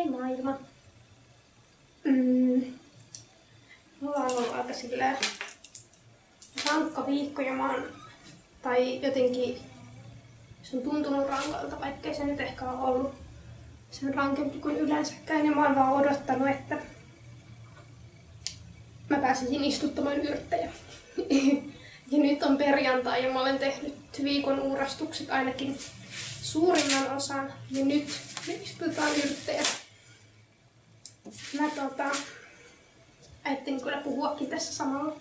Hei maailma! Mulla on ollut aika silleen rankka viikko ja tai jotenkin se on tuntunut rankalta, vaikkei se nyt ehkä ole ollut sen rankempi kuin yleensäkään. Ja mä oon vaan odottanut, että mä pääsisin istuttamaan yrttejä. Ja nyt on perjantai ja mä olen tehnyt viikon uurastukset ainakin suurimman osan. Ja nyt me istutaan yrttejä. Mä ajattelin kyllä puhuakin tässä samalla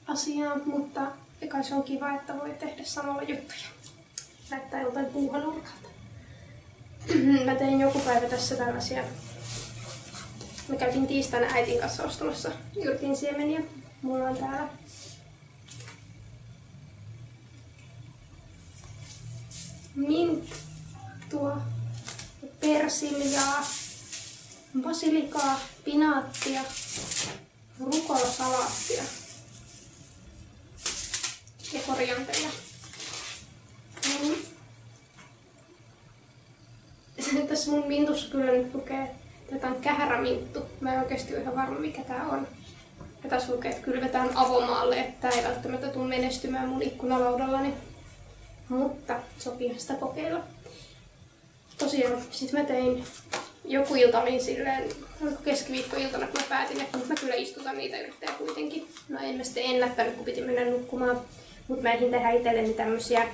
asiaa, mutta kai se on kiva, että voi tehdä samalla juttuja. Näyttää joltain puuhanurkalta. Mä tein joku päivä tässä tällaisia. Me käytiin tiistaina äitin kanssa ostamassa yrtin siemeniä. Mulla on täällä minttua, persiljaa, basilikaa, pinaattia, rukolasalaattia ja korianteria. Tässä mun mintussa kyllä nyt lukee, että tää on kähäräminttu. Mä en oikeesti ole ihan varma mikä tää on. Ja tässä lukee, että kylvetään avomaalle, että tää ei välttämättä tule menestymään mun ikkunalaudallani. Mutta sopiihan sitä kokeilla. Tosiaan, sit mä tein joku ilta olin silleen, oliko keskiviikkoiltana, kun mä päätin, että nyt mä kyllä istutan niitä yrttejä kuitenkin. No en mä sitten ennättänyt, kun piti mennä nukkumaan. Mut mä ehdin tehdä itselleni tämmösiä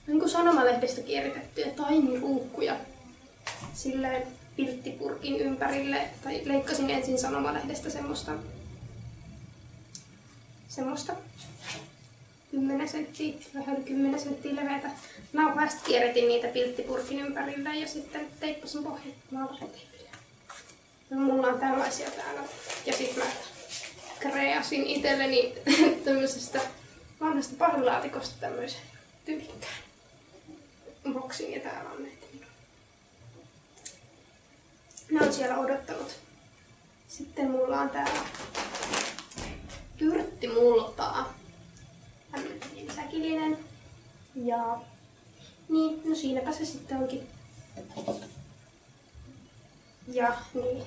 niin kuin sanomalehdestä kierrätettyjä taimiruukkuja silleen pilttipurkin ympärille. Tai leikkasin ensin sanomalehdestä semmoista 10 senttiä, vähän yli 10 senttiä leveätä nauhaa. Sitten kierrätin niitä pilttipurkin ympärille ja sitten teippasin pohjat naulateipillä. No, mulla on tällaisia täällä. Ja sit mä kreasin itselleni tämmöisestä vanhasta pahvilaatikosta tämmöisen tyylikkään boksin ja täällä on näitä. Ne on siellä odottanut. Sitten mulla on täällä yrttimultaa. Tämmöinen säkillinen. Ja niin, no siinäpä se sitten onkin. Ja niin,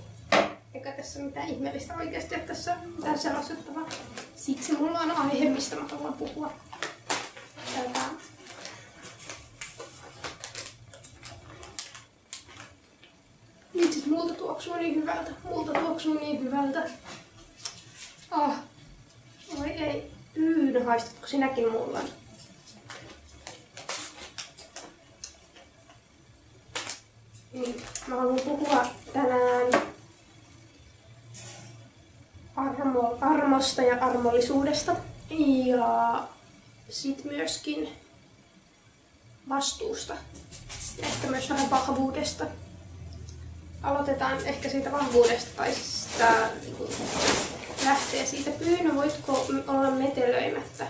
eikä tässä mitään ihmeellistä oikeasti, että tässä on mitään selostettavaa. Siksi mulla on aihe, mistä mä haluan puhua. Vitsit, multa tuoksuu niin hyvältä. Oi ei. Pyynä, haistatko sinäkin mulla? Niin, mä haluan puhua tänään armosta ja armollisuudesta. Ja sit myöskin vastuusta. Ja ehkä myös vähän vahvuudesta. Aloitetaan ehkä siitä vahvuudesta, tai siis tää lähtee siitä. Pyynä, voitko olla metelöimättä?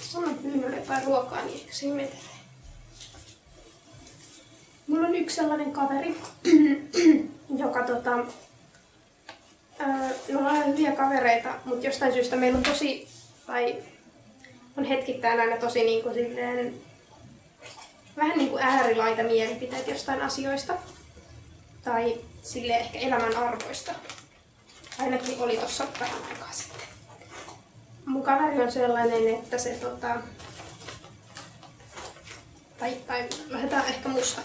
Sanon Pyynölle jotain ruokaa, niin ehkä se ei metelee. Mulla on yksi sellainen kaveri, joka me ollaan hyviä kavereita, mutta jostain syystä meillä on on hetkittäin aina tosi niinku silleen vähän niinku äärilaita mielipiteet jostain asioista. Tai silleen ehkä elämän arvoista. Ainakin oli tossa vähän aikaa sitten. Mun kaveri on sellainen, että se tai lähdetään ehkä musta.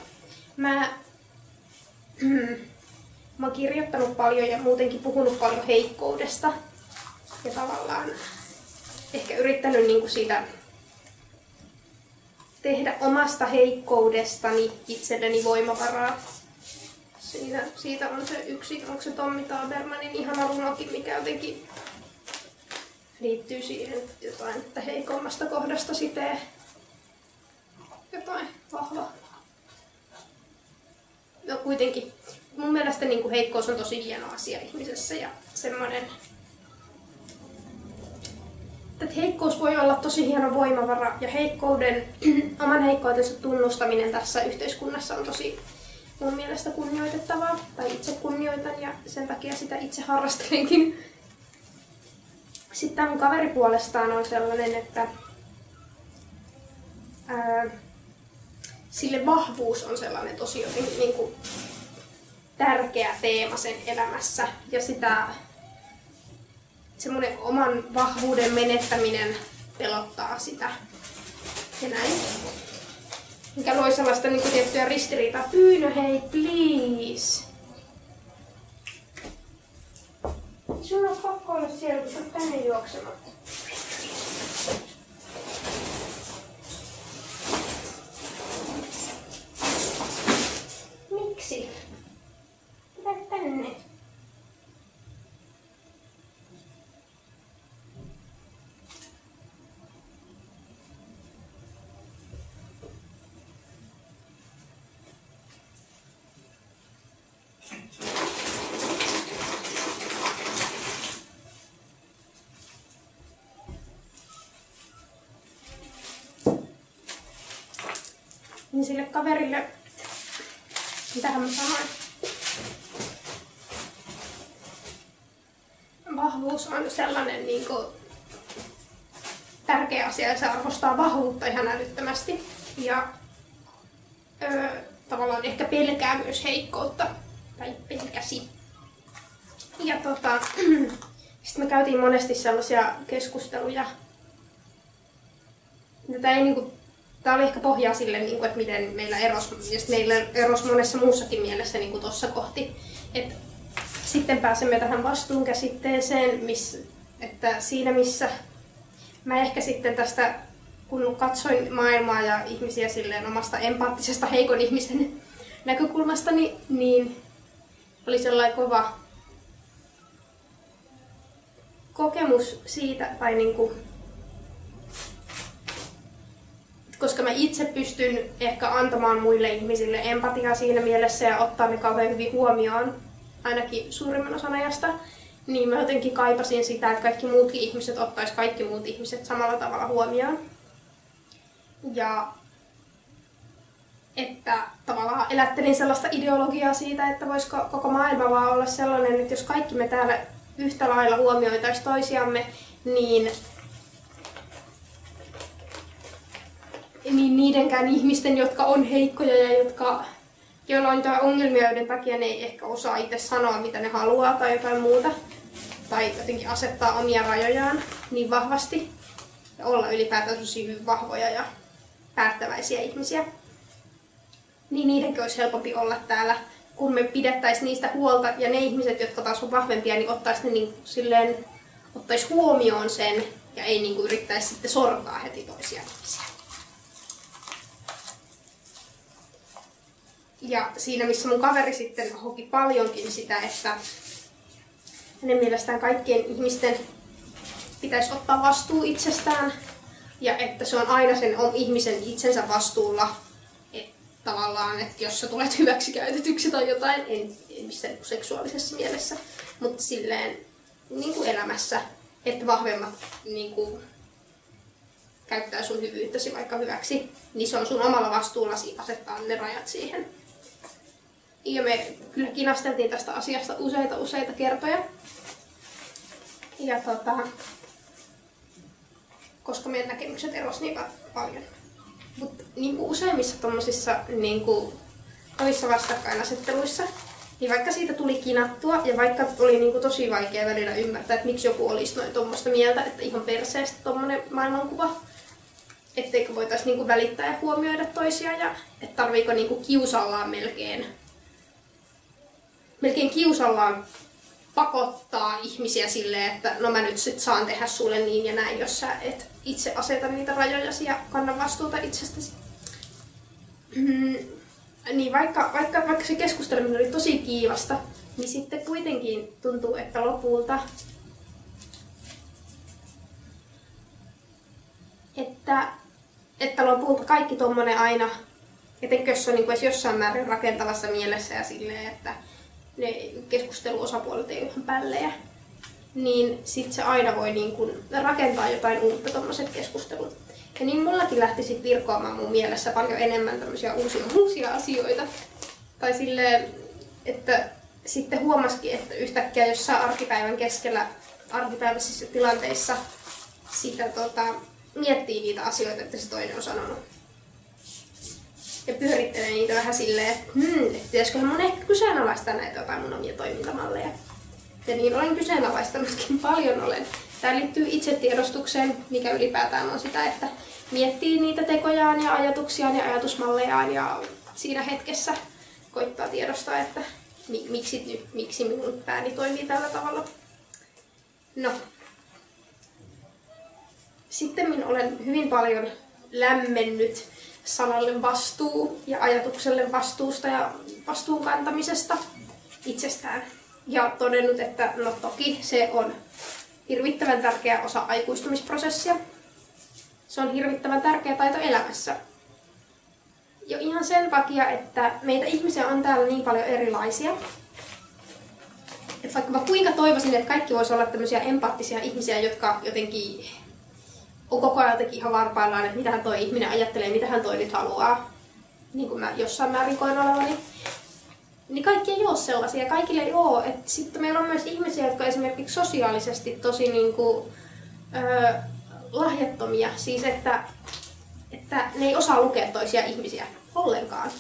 Mä oon kirjoittanut paljon ja muutenkin puhunut paljon heikkoudesta. Ja tavallaan ehkä yrittänyt niinku siitä tehdä omasta heikkoudestani itselleni voimavaraa. Siitä on se yksi, onko se Tommy Tabermanin ihana runokin, mikä jotenkin liittyy siihen jotain, että heikommasta kohdasta sitee jotain vahvaa. No kuitenkin, mun mielestä niin kuin heikkous on tosi hieno asia ihmisessä ja semmoinen, että heikkous voi olla tosi hieno voimavara ja oman heikkoutensa tunnustaminen tässä yhteiskunnassa on tosi mun mielestä kunnioitettavaa, tai itse kunnioitan ja sen takia sitä itse harrastelenkin. Sitten tämä mun kaveri puolestaan on sellainen, että sille vahvuus on sellainen tosi jotenkin niin kuin tärkeä teema sen elämässä. Ja sitä semmoinen oman vahvuuden menettäminen pelottaa sitä. Ja näin. Mikä loi sellaista niin kuin tiettyä ristiriitaa. Pyyno, hei, please! Sun on pakko olla siellä, kun sä oot tänne juoksematta. Miksi? Tule tänne. Niin sille kaverille, mitähän mä sanoin, vahvuus on sellainen niin kuin tärkeä asia ja se arvostaa vahvuutta ihan älyttömästi. Ja tavallaan ehkä pelkää myös heikkoutta, tai pelkäsi. Ja sitten me käytiin monesti sellaisia keskusteluja. Tämä oli ehkä pohjaa sille, että miten meillä erosi, ja meillä erosi monessa muussakin mielessä tuossa kohti. Et sitten pääsemme tähän vastuunkäsitteeseen, että siinä missä mä ehkä sitten tästä, kun katsoin maailmaa ja ihmisiä silleen omasta empaattisesta heikon ihmisen näkökulmastani, niin oli sellainen kova kokemus siitä, tai koska mä itse pystyn ehkä antamaan muille ihmisille empatiaa siinä mielessä ja ottaa ne kauhean hyvin huomioon, ainakin suurimman osan ajasta, niin mä jotenkin kaipasin sitä, että kaikki muutkin ihmiset ottais kaikki muut ihmiset samalla tavalla huomioon. Ja että tavallaan elättelin sellaista ideologiaa siitä, että voisiko koko maailma vaan olla sellainen, että jos kaikki me täällä yhtä lailla huomioitaisiin toisiamme, niin niidenkään ihmisten, jotka on heikkoja ja joilla on jotain ongelmia, joiden takia ne ei ehkä osaa itse sanoa, mitä ne haluaa tai jotain muuta. Tai jotenkin asettaa omia rajojaan niin vahvasti. Ja olla ylipäätään tosi hyvin vahvoja ja päättäväisiä ihmisiä. Niin niidenkin olisi helpompi olla täällä, kun me pidettäisiin niistä huolta. Ja ne ihmiset, jotka taas on vahvempia, niin ottaisi huomioon sen ja ei yrittäisi sitten sortaa heti toisia ihmisiä. Ja siinä missä mun kaveri sitten hoki paljonkin sitä, että hänen mielestään kaikkien ihmisten pitäisi ottaa vastuu itsestään ja että se on aina sen ihmisen itsensä vastuulla. Tavallaan, että jos sä tulet hyväksikäytetyksi tai jotain, en missään seksuaalisessa mielessä, mutta silleen elämässä, että vahvemmat käyttää sun hyvyyttäsi vaikka hyväksi, niin se on sun omalla vastuullasi asettaa ne rajat siihen. Ja me kyllä kinasteltiin tästä asiasta useita kertoja. Ja koska meidän näkemykset erosi niin paljon. Mutta useimmissa tommosissa toissa vastakkainasetteluissa, niin vaikka siitä tuli kinattua ja vaikka oli tosi vaikea välillä ymmärtää, että miksi joku olisi noin tommoista mieltä, että ihan perseestä tommonen maailmankuva, etteikö voitaisiin välittää ja huomioida toisia ja että tarviiko kiusallaan melkein kiusallaan pakottaa ihmisiä silleen, että no mä nyt sit saan tehdä sulle niin ja näin, jos sä et itse aseta niitä rajojasi ja kanna vastuuta itsestäsi. Niin vaikka se keskusteleminen oli tosi kiivasta, niin sitten kuitenkin tuntuu, että lopulta että lopulta kaikki tommonen aina, etenkin jos on edes jossain määrin rakentavassa mielessä ja silleen, että ne keskusteluosapuolet ei ole ihan pällejä, niin sit se aina voi rakentaa jotain uutta tommoset keskustelut. Ja niin mullakin lähti sit virkoamaan mun mielessä paljon enemmän tämmösiä uusia asioita. Tai silleen, että sitten huomasikin, että yhtäkkiä jossain arkipäivän keskellä arkipäiväisissä tilanteissa sitä miettii niitä asioita, että se toinen on sanonut. ja pyörittelen niitä vähän silleen, että pitäisiköhän mun ehkä kyseenalaistaa näitä jotain mun omia toimintamalleja. Ja niin olen kyseenalaistanutkin, paljon olen. Tämä liittyy itsetiedostukseen, mikä ylipäätään on sitä, että miettii niitä tekojaan ja ajatuksiaan ja ajatusmallejaan ja siinä hetkessä koittaa tiedostaa, että miksi minun pääni toimii tällä tavalla. No. Sitten olen hyvin paljon lämmennyt sanalle vastuu ja ajatukselle vastuusta ja vastuun kantamisesta itsestään. Ja todennut, että no toki se on hirvittävän tärkeä osa aikuistumisprosessia. Se on hirvittävän tärkeä taito elämässä. Jo ihan sen takia, että meitä ihmisiä on täällä niin paljon erilaisia. Että vaikka mä kuinka toivoisin, että kaikki voisi olla tämmöisiä empaattisia ihmisiä, jotka jotenkin on koko ajan jotenkin ihan varpaillaan, että mitähän toi ihminen ajattelee, mitähän toi nyt haluaa. Niin kuin mä jossain määrin koen olevani. Niin kaikki ei ole sellaisia, kaikille ei ole. Et sitten meillä on myös ihmisiä, jotka esimerkiksi sosiaalisesti tosi lahjattomia. Siis että ne ei osaa lukea toisia ihmisiä ollenkaan.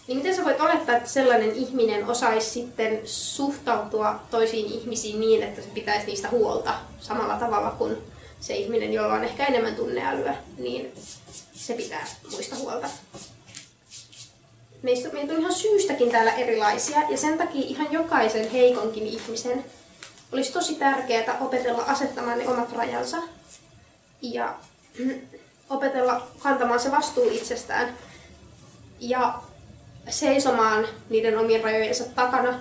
Niin miten sä voit olettaa, että sellainen ihminen osaisi sitten suhtautua toisiin ihmisiin niin, että se pitäisi niistä huolta samalla tavalla kuin se ihminen, jolla on ehkä enemmän tunneälyä, niin se pitää muista huolta. Meitä on ihan syystäkin täällä erilaisia ja sen takia ihan jokaisen heikonkin ihmisen olisi tosi tärkeää opetella asettamaan ne omat rajansa ja opetella kantamaan se vastuu itsestään ja seisomaan niiden omien rajojensa takana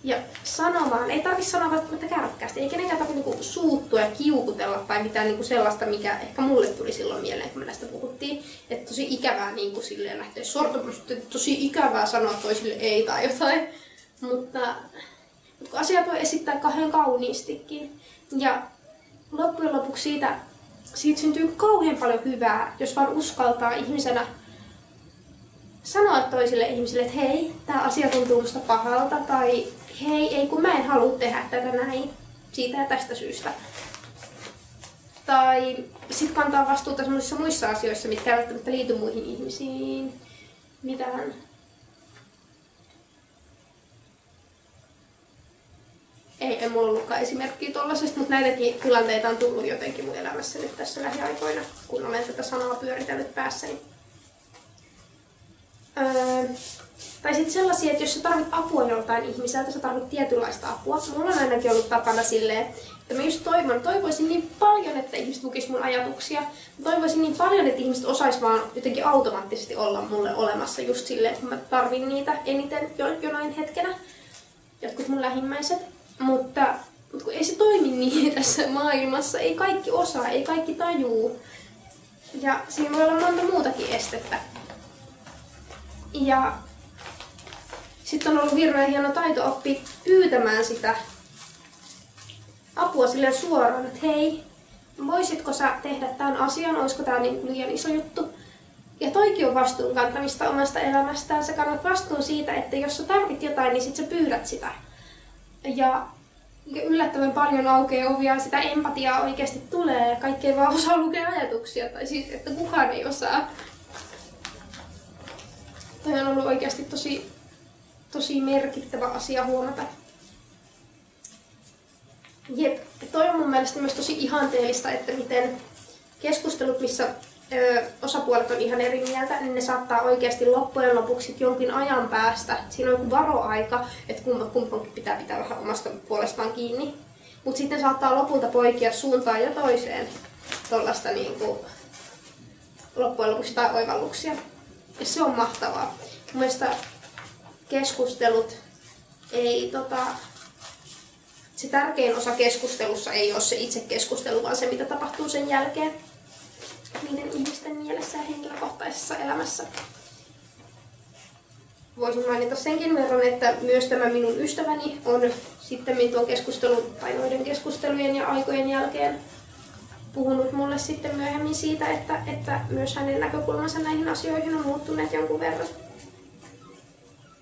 ja sanomaan, ei tarvitse sanoa välttämättä kärkkäästi, ei kenenkään tarvitse suuttua ja kiukutella tai mitään sellaista, mikä ehkä mulle tuli silloin mieleen, kun me näistä puhuttiin. Että tosi ikävää silleen lähteä sortamaan, tosi ikävää sanoa toisille ei tai jotain. Mutta kun asiat voi esittää kauhean kauniistikin. Ja loppujen lopuksi siitä syntyy kauhean paljon hyvää, jos vaan uskaltaa ihmisenä sanoa toisille ihmisille, että hei, tämä asia tuntuu musta pahalta, tai hei, ei kun mä en halua tehdä tätä näin, siitä ja tästä syystä. Tai sit kantaa vastuuta sellaisissa muissa asioissa, mitkä eivät välttämättä liity muihin ihmisiin. Mitään. Ei mulla ollutkaan esimerkkiä tollasesta, mutta näitäkin tilanteita on tullut jotenkin mun elämässä nyt tässä lähiaikoina, kun olen tätä sanaa pyöritellyt päässäni. Tai sitten sellaisia, että jos sä tarvit apua joltain ihmiseltä, sä tarvit tietynlaista apua. Mulla on ainakin ollut tapana silleen, että mä just toivoisin niin paljon, että ihmiset lukis mun ajatuksia. Mä toivoisin niin paljon, että ihmiset osais vaan jotenkin automaattisesti olla mulle olemassa just silleen, että mä tarvin niitä eniten jonain hetkenä. Jotkut mun lähimmäiset. Mutta kun ei se toimi niin tässä maailmassa, ei kaikki osaa, ei kaikki tajuu. Ja siinä voi olla monta muutakin estettä. Ja sitten on ollut hirveän hieno taito oppia pyytämään sitä apua silleen suoraan, että hei, voisitko sä tehdä tämän asian, olisiko tää liian iso juttu? Ja toikin on vastuun kantamista omasta elämästään. Sä kannat vastuun siitä, että jos sä tarvit jotain, niin sit sä pyydät sitä. Ja yllättävän paljon aukeaa ovia ja sitä empatiaa oikeasti tulee. Kaikki ei vaan osaa lukea ajatuksia, tai siis että kukaan ei osaa. Toi on ollut oikeasti tosi merkittävä asia huomata. Jep, toi on mun mielestä myös tosi ihanteellista, että miten keskustelut, missä osapuolet on ihan eri mieltä, niin ne saattaa oikeasti loppujen lopuksi jonkin ajan päästä. Siinä on joku varoaika, että kumpankin pitää vähän omasta puolestaan kiinni. Mutta sitten saattaa lopulta poikia suuntaan ja toiseen tollaista loppujen lopuksi tai oivalluksia. Ja se on mahtavaa. Mun mielestä keskustelut ei se tärkein osa keskustelussa ei ole se itse keskustelu, vaan se mitä tapahtuu sen jälkeen niiden ihmisten mielessä ja henkilökohtaisessa elämässä. Voisin mainita senkin verran, että myös tämä minun ystäväni on sitten tuon keskustelun tai noiden keskustelujen ja aikojen jälkeen puhunut mulle sitten myöhemmin siitä, että myös hänen näkökulmansa näihin asioihin on muuttuneet jonkun verran.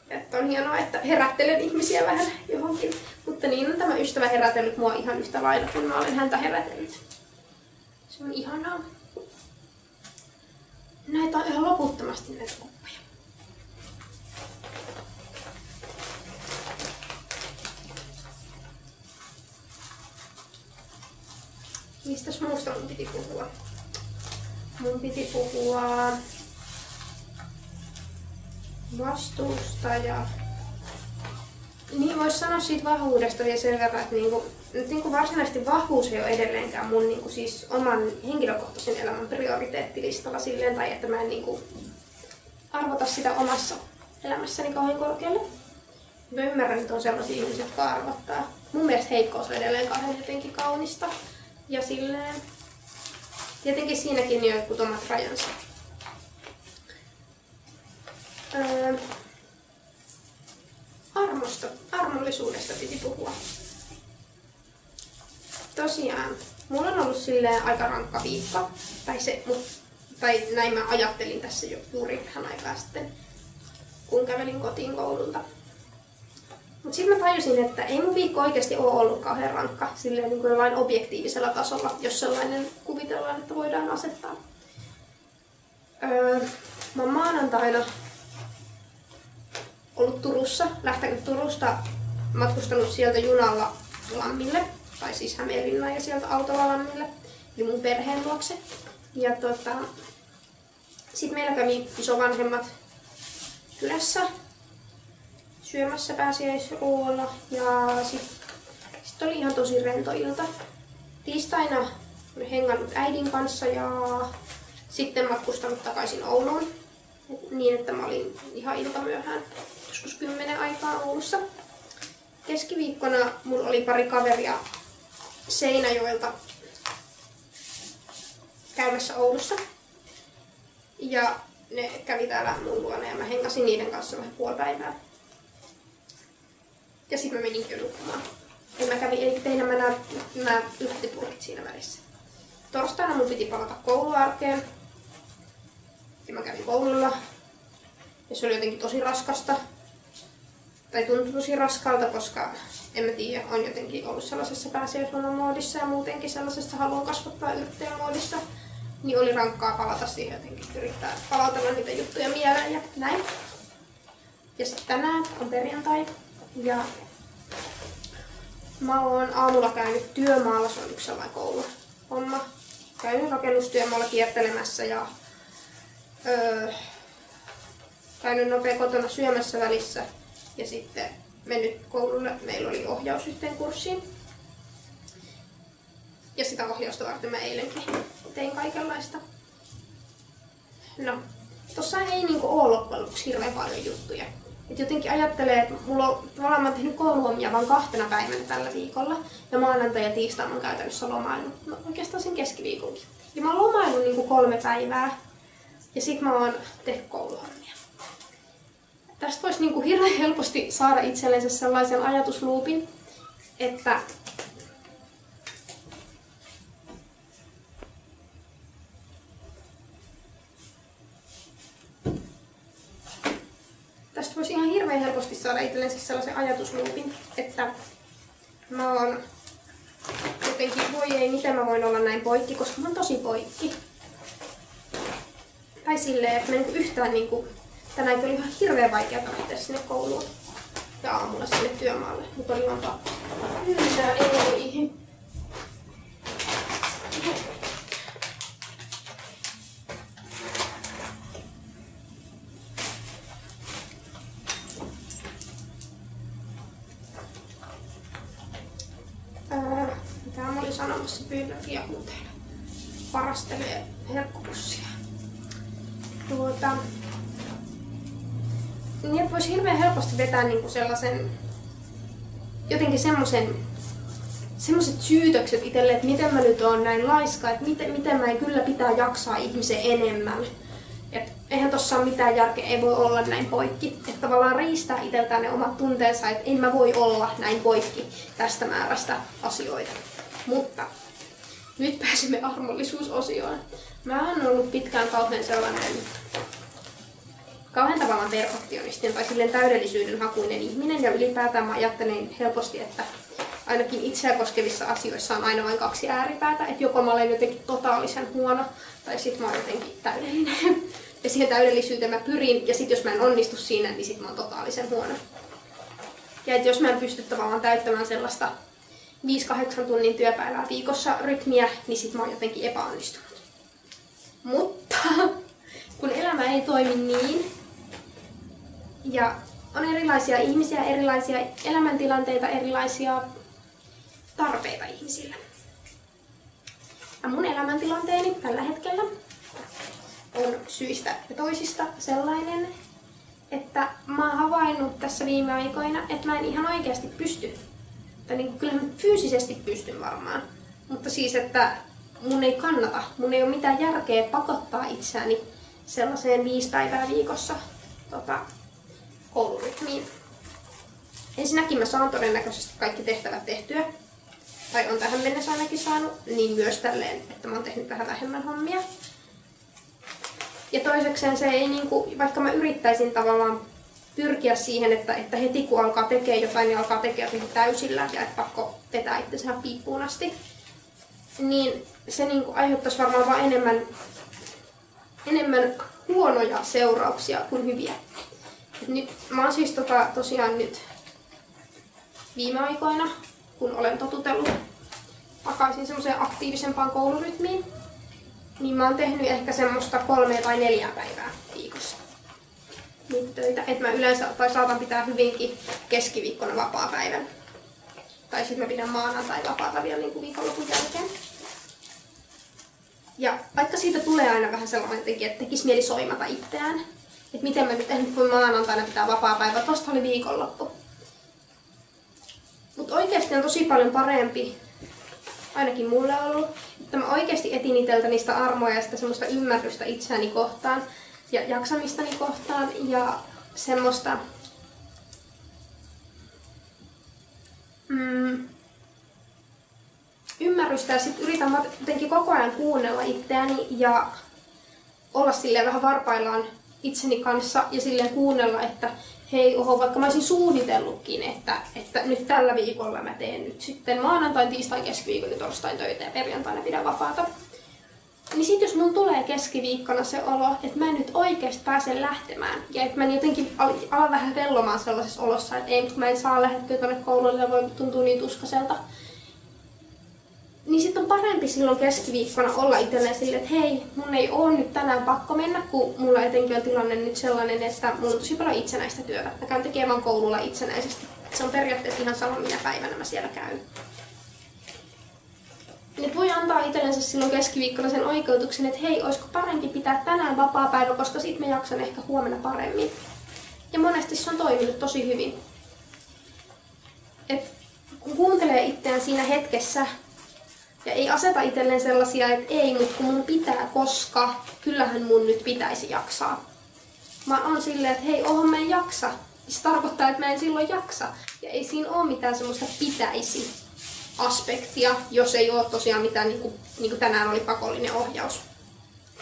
Että on hienoa, että herättelen ihmisiä vähän johonkin, mutta niin on tämä ystävä herätellyt mua ihan yhtä lailla, kun mä olen häntä herätellyt. Se on ihanaa. Näitä on ihan loputtomasti näitä Mistäs muusta mun piti puhua? Mun piti puhua vastuusta ja... Niin vois sanoa siitä vahvuudesta vielä sen verran, että niinku varsinaisesti vahvuus ei ole edelleenkään mun niinku siis oman henkilökohtaisen elämän prioriteettilistalla silleen, tai että mä en niinku arvota sitä omassa elämässäni kauhean korkealle. Mä ymmärrän, että on sellaisia ihmisiä, jotka arvottaa. Mun mielestä heikkous on edelleen kauhean jotenkin kaunista. Ja silleen... Tietenkin siinäkin on jotkut omat rajansa. Armollisuudesta piti puhua. Tosiaan, mulla on ollut silleen aika rankka viikko. Tai näin mä ajattelin tässä jo juuri vähän aikaa sitten, kun kävelin kotiin koululta. Mut sitten mä tajusin, että ei mun viikko oikeasti ole ollut kauhean rankka silleen niin kuin jollain objektiivisella tasolla, jos sellainen kuvitellaan, että voidaan asettaa. Mä oon maanantaina ollut Turussa, lähtenyt Turusta, matkustanut sieltä junalla Lammille, tai siis Hämeenlinnaan ja sieltä autolla Lammille, eli mun perheen luokse. Ja sit meillä kävi isovanhemmat kylässä syömässä pääsiäisruoalla ja sit oli ihan tosi rento ilta. Tiistaina olen hengannut äidin kanssa ja sitten matkustanut takaisin Ouluun. Niin, että mä olin ihan iltamyöhään, joskus 10 aikaa Oulussa. Keskiviikkona mulla oli pari kaveria Seinäjoelta käymässä Oulussa. Ja ne kävi täällä mun luona ja mä hengasin niiden kanssa vähän puoli päivää. Ja sit mä menin jo nukkumaan. Eli tein nämä yhtipurkit siinä välissä. Torstaina mun piti palata kouluarkeen. Ja mä kävin koululla. Ja se oli jotenkin tosi raskasta. Tai tuntui tosi raskalta, koska en mä tiedä, on jotenkin ollut sellaisessa pääsiäislomamoodissa ja muutenkin sellaisessa haluan kasvattaa yrttejä moodissa. Niin oli rankkaa palata siihen jotenkin, yrittää palautella niitä juttuja mieleen ja näin. Ja sitten tänään on perjantai ja mä oon aamulla käynyt työmaalla, se on yksi sellainen kouluhomma. Käynyt rakennustyömaalla kiertelemässä ja käynyt nopea kotona syömässä välissä ja sitten mennyt koululle. Meillä oli ohjaus yhteen kurssiin. Ja sitä ohjausta varten mä eilenkin tein kaikenlaista. No, tossa ei niinku oo loppujen lopuksi hirveän paljon juttuja. Et jotenkin ajattelee, että mulla on tavallaan mä oon tehnyt kouluhommia vain 2 päivänä tällä viikolla. Ja maanantai ja tiistai mä oon käytännössä lomaillut. No oikeastaan sen keskiviikonkin. Ja mä oon lomaillut niinku 3 päivää. Ja sit mä oon tehnyt kouluhommia. Tästä voisi niinku hirveän helposti saada itsellensä sellaisen ajatusluupin, että voisi ihan hirveän helposti saada itsellensä sellaisen ajatusluupin, että mä oon jotenkin, voi ei, miten mä voin olla näin poikki, koska mä oon tosi poikki. Tai silleen, että mä en yhtään tänään oli ihan hirveän vaikeaa lähteä sinne kouluun ja aamulla sinne työmaalle, mutta oli vaan pakko. Kyllä ei. Mitä mä olin sanomassa, pyydänkin ja huuteilla. Parastelee herkkupussia. Niin, että voisi hirveän helposti vetää niinku sellaisen, jotenkin semmoiset syytökset itselle, että miten mä nyt oon näin laiska, että miten mä en kyllä pitää jaksaa ihmisen enemmän. Et eihän tossa ole mitään järkeä, ei voi olla näin poikki. Että tavallaan riistää itseltään ne omat tunteensa, että en mä voi olla näin poikki tästä määrästä asioita. Mutta nyt pääsemme armollisuusosioon. Mä oon ollut pitkään kauhean tavallaan perfektionistin tai silleen täydellisyyden hakuinen ihminen ja ylipäätään mä ajattelen helposti, että ainakin itseä koskevissa asioissa on aina vain 2 ääripäätä, että joko mä olen jotenkin totaalisen huono tai sit mä oon jotenkin täydellinen. Ja siihen täydellisyyteen mä pyrin ja sit jos mä en onnistu siinä, niin sit mä oon totaalisen huono. Ja että jos mä en pysty tavallaan täyttämään sellaista 5-8 tunnin työpäivää viikossa rytmiä, niin sit mä oon jotenkin epäonnistunut. Mutta kun elämä ei toimi niin, ja on erilaisia ihmisiä, erilaisia elämäntilanteita, erilaisia tarpeita ihmisillä. Ja mun elämäntilanteeni tällä hetkellä on syistä ja toisista sellainen, että mä oon havainnut tässä viime aikoina, että mä en ihan oikeasti pysty. Tai niin kyllähän mä fyysisesti pystyn varmaan, mutta siis, että mun ei kannata, mun ei ole mitään järkeä pakottaa itseäni sellaiseen 5 päivää viikossa koulurytmiin. Ensinnäkin mä saan todennäköisesti kaikki tehtävät tehtyä, tai on tähän mennessä ainakin saanut, niin myös tälleen, että mä oon tehnyt vähän vähemmän hommia. Ja toisekseen se ei, vaikka mä yrittäisin tavallaan pyrkiä siihen, että heti kun alkaa tekemään jotain, niin alkaa tekemään täysillä ja että pakko vetää itsensä piippuun asti, niin se aiheuttaisi varmaan vaan enemmän huonoja seurauksia kuin hyviä. Et nyt, mä oon siis tosiaan nyt viime aikoina, kun olen totutellut takaisin semmoiseen aktiivisempaan koulurytmiin, niin mä oon tehnyt ehkä semmoista 3 tai 4 päivää viikossa niitä töitä. Et mä yleensä saatan pitää hyvinkin keskiviikkona vapaapäivän. Tai sitten mä pidän maanantai vapaata vielä viikonlopun jälkeen. Ja vaikka siitä tulee aina vähän sellainen jotenkin, että tekisi mieli soimata itseään. Että miten mä nyt en voi maanantaina pitää vapaapäivää, tosta oli viikonloppu. Mutta oikeasti on tosi paljon parempi, ainakin mulle ollut, että mä oikeasti etin iteltä niistä armoja ja sitä semmoista ymmärrystä itseäni kohtaan ja jaksamistani kohtaan ja semmoista ymmärrystä ja sit yritän jotenkin koko ajan kuunnella itseäni ja olla silleen vähän varpaillaan itseni kanssa ja silleen kuunnella, että hei, vaikka mä olisin suunnitellutkin, että nyt tällä viikolla mä teen nyt sitten maanantain, tiistain, keskiviikon ja torstain töitä ja perjantaina pidän vapaata. Niin sit jos mun tulee keskiviikkona se olo, että mä en nyt oikeesti pääse lähtemään ja että mä jotenkin alan vähän vellomaan sellaisessa olossa, että ei, mutta mä en saa lähdettyä tonne koululle ja voi tuntua niin tuskaselta. Niin sit on parempi silloin keskiviikkona olla itselleen silleen, että hei, mun ei oo nyt tänään pakko mennä, kun mulla etenkin on tilanne nyt sellainen, että mulla on tosi paljon itsenäistä työtä. Mä käyn tekemään koululla itsenäisesti. Se on periaatteessa ihan sama, minä päivänä mä siellä käyn. Nyt voi antaa itsellensä silloin keskiviikkona sen oikeutuksen, että hei, olisiko parempi pitää tänään vapaapäivä, koska sit mä jaksan ehkä huomenna paremmin. Ja monesti se on toiminut tosi hyvin. Et kun kuuntelee itseään siinä hetkessä, ja ei aseta itselleen sellaisia, että ei, mutta kun mun pitää, koska kyllähän mun nyt pitäisi jaksaa. Mä oon silleen, että hei, mä en jaksa. Se tarkoittaa, että mä en silloin jaksa. Ja ei siinä ole mitään semmoista pitäisi aspektia, jos ei ole tosiaan mitään, niin kuin tänään oli pakollinen ohjaus.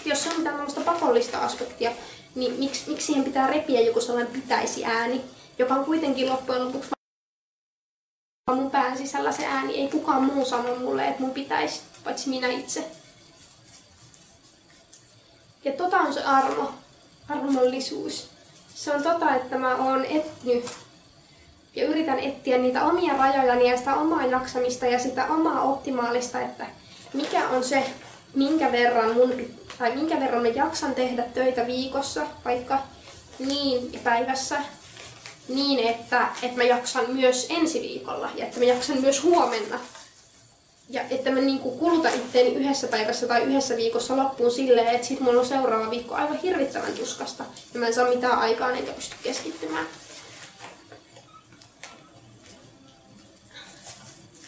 Jos se on mitään tämmöistä pakollista aspektia, niin miksi siihen pitää repiä joku sellainen pitäisi ääni, joka on kuitenkin loppujen lopuksi mun pään sisällä se ääni, ei kukaan muu sano mulle, että mun pitäisi, paitsi minä itse. Ja on se armollisuus. Se on että mä oon etsinyt ja yritän etsiä niitä omia rajojani ja sitä omaa jaksamista ja sitä omaa optimaalista, että mikä on se, minkä verran mä jaksan tehdä töitä viikossa, vaikka niin päivässä, niin että mä jaksan myös ensi viikolla ja että mä jaksan myös huomenna. Ja että mä kulutan itteeni yhdessä päivässä tai yhdessä viikossa loppuun silleen, että sit mulla on seuraava viikko aivan hirvittävän tuskasta ja mä en saa mitään aikaan enkä pysty keskittymään.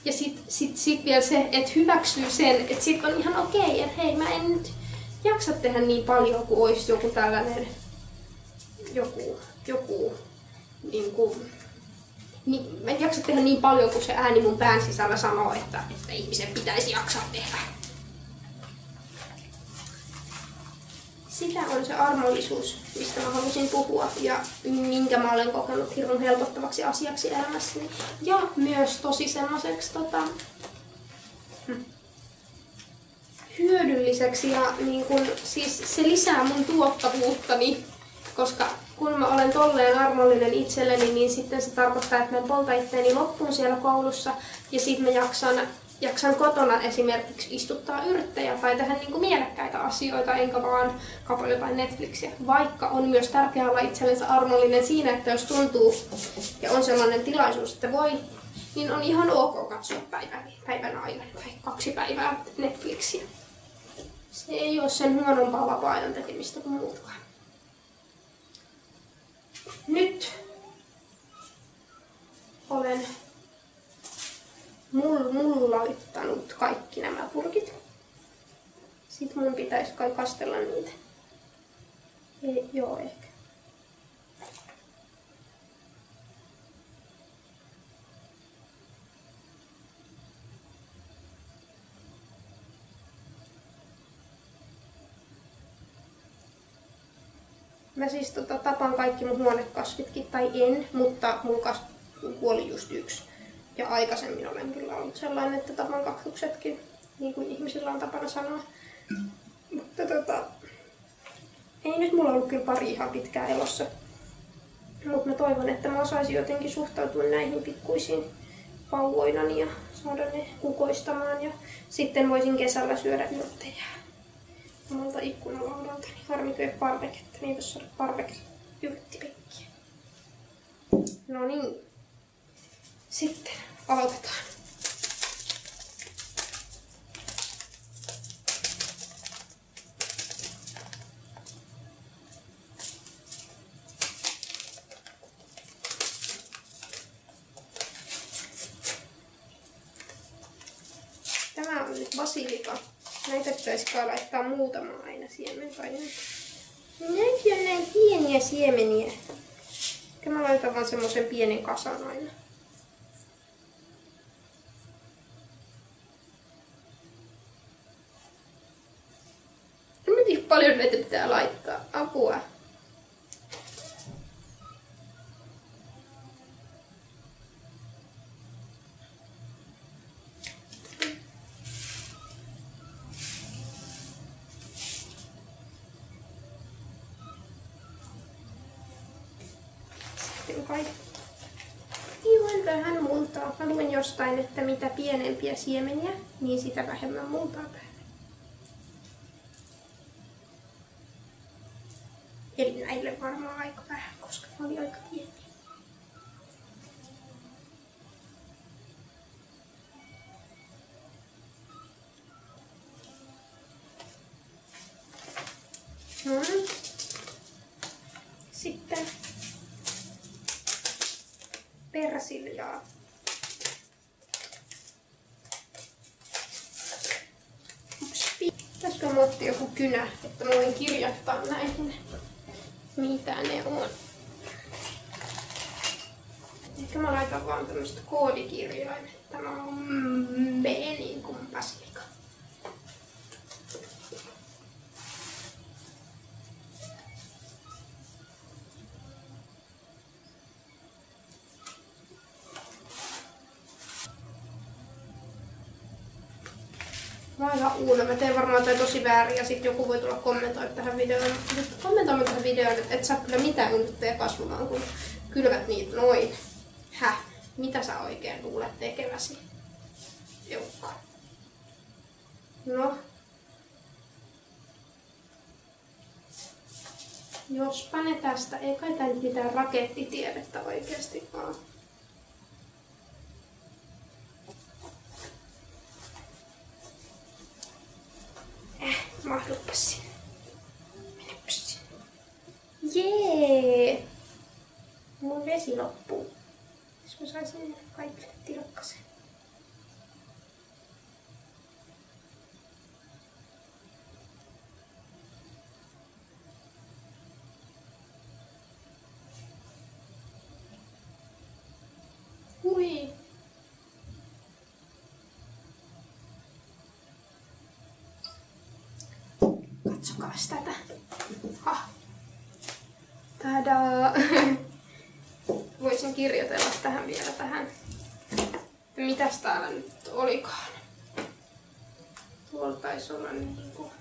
Ja sit vielä se, että hyväksyy sen, että sit on ihan okei, että hei, mä en nyt jaksa tehdä niin paljon kuin olisi joku tällainen, mä en jaksa tehdä niin paljon kuin se ääni mun pään sisällä sanoo, että ihmisen pitäisi jaksaa tehdä. Sitä on se armollisuus, mistä mä halusin puhua ja minkä mä olen kokenut hirveän helpottavaksi asiaksi elämässäni. Ja myös tosi semmoiseksi hyödylliseksi ja siis se lisää mun tuottavuuttani, koska kun mä olen tolleen armollinen itselleni, niin sitten se tarkoittaa, että mä en polta itteeni loppuun siellä koulussa ja sitten mä jaksan kotona esimerkiksi istuttaa yrttejä tai tehdä niinku mielekkäitä asioita, enkä vaan kapo jotain Netflixiä. Vaikka on myös tärkeää olla itsellensä armollinen siinä, että jos tuntuu ja on sellainen tilaisuus, että voi, niin on ihan ok katsoa päivän ajan tai 2 päivää Netflixiä. Se ei ole sen huonompaa vapaa-ajan tekemistä kuin muutkaan. Nyt olen mullaittanut kaikki nämä purkit. Sitten mun pitäisi kai kastella niitä. Joo, ehkä. Mä siis tapan kaikki mun huonekasvitkin, tai en, mutta mun kasvi kuoli just 1. Ja aikaisemmin olen kyllä ollut sellainen, että tapan kaktuksetkin, niin kuin ihmisillä on tapana sanoa. Mutta ei nyt mulla ollut kyllä pari ihan pitkää elossa. Mutta mä toivon, että mä osaisin jotenkin suhtautua näihin pikkuisiin vauvoinani ja saada ne kukoistamaan. Ja sitten voisin kesällä syödä yrttejä omalta ikkunalaudalta. Harmi, ei parveketta, niin tässä on parvekeyrttipekkiä. No niin. Sitten aloitetaan. Tämä on nyt basilika. Näitä pitäisi laittaa muutama aina siemen tai näin. Nämäkin on näin pieniä siemeniä. Mä laitan vaan semmosen pienen kasan aina. Miten paljon näitä pitää laittaa? Apua. Ihan vähän multaa. Mä luen jostain, että mitä pienempiä siemeniä, niin sitä vähemmän multaa päälle. Eli näille varmaan aika vähän, koska ne oli aika pieniä. Sitten persiljaa. Pitäisikö mä ottaa joku kynä, että mä voin kirjoittaa näihin, mitä ne on. Ehkä mä laitan vaan tämmöstä koodikirjaimet. Tämä on B niin kuin basilika. Mä oon ihan uuna. Mä teen varmaan jotain tosi väärin ja sit joku voi tulla kommentoimaan tähän videoon, että et saa kyllä mitään yrttejä kasvamaan, kun kylvät niitä noin. Häh? Mitä sä oikein luulet tekeväsi? Joukko. No. Jospa ne tästä. Ei kai tää nyt mitään rakettitiedettä oikeesti vaan. Mahdupas sinne. Menepäs sinne. Jee! Mun vesi loppuu. Jos mä saisin kaikille tilkkasen. Hui! Katsokaas tätä. Tadaa! Voisin kirjoitella tähän vielä tähän. Mitäs täällä nyt olikaan? Tuolla taisi olla niinku...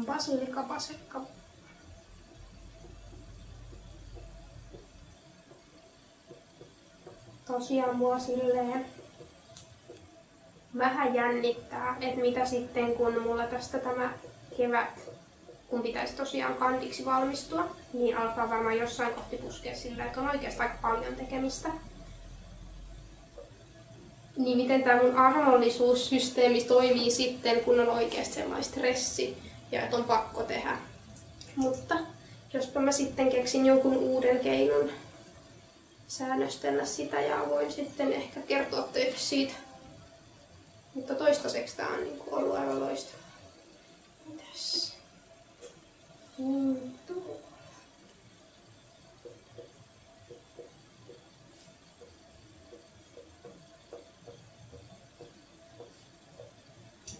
Basilikapasekka. Tosiaan mua silleen vähän jännittää, että mitä sitten kun mulla tästä tämä kevät, kun pitäisi tosiaan kandiksi valmistua, niin alkaa varmaan jossain kohti puskea sillä, että on oikeastaan aika paljon tekemistä. Niin miten tämä mun armollisuussysteemi toimii sitten, kun on oikeasti sellainen stressi ja että on pakko tehdä. Mutta jospa mä sitten keksin jonkun uuden keinon säännöstellä sitä ja voin sitten ehkä kertoa teille siitä. Mutta toistaiseksi tää on niinku ollut aivan loistavaa. Mitäs?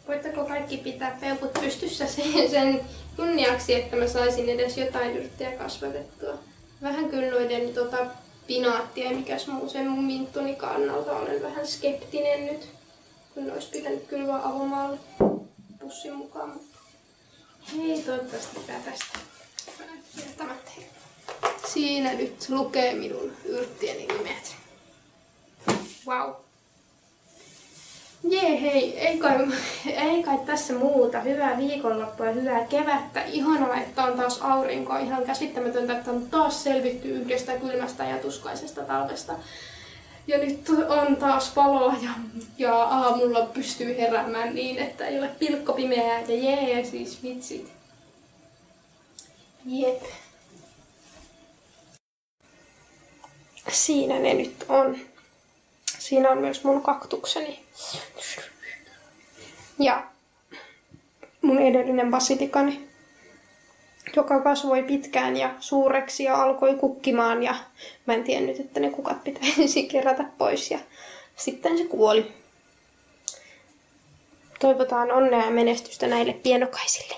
Voitteko kaikki pitää peukut pystyssä sen kunniaksi, että mä saisin edes jotain yrttejä kasvatettua? Vähän kyllä noiden pinaattia ja mikäs muu sen mun minttuni kannalta olen vähän skeptinen nyt. Kun ne olisi pitänyt kyllä vaan avomaalle pussin mukaan. Mutta hei, toivottavasti pitää tästä kiertämättä. Siinä nyt lukee minun yrttieni nimet. Wow. Jee, hei, ei kai tässä muuta. Hyvää viikonloppua ja hyvää kevättä. Ihanaa, että on taas aurinkoa. Ihan käsittämätöntä, että on taas selvitty yhdestä kylmästä ja tuskaisesta talvesta. Ja nyt on taas valoa ja aamulla pystyy heräämään niin, että ei ole pilkkopimeää ja jee, siis vitsit. Jep. Siinä ne nyt on. Siinä on myös mun kaktukseni. Ja mun edellinen basilikani, joka kasvoi pitkään ja suureksi ja alkoi kukkimaan. Ja mä en tiennyt, että ne kukat pitäisi kerätä pois ja sitten se kuoli. Toivotaan onnea ja menestystä näille pienokaisille.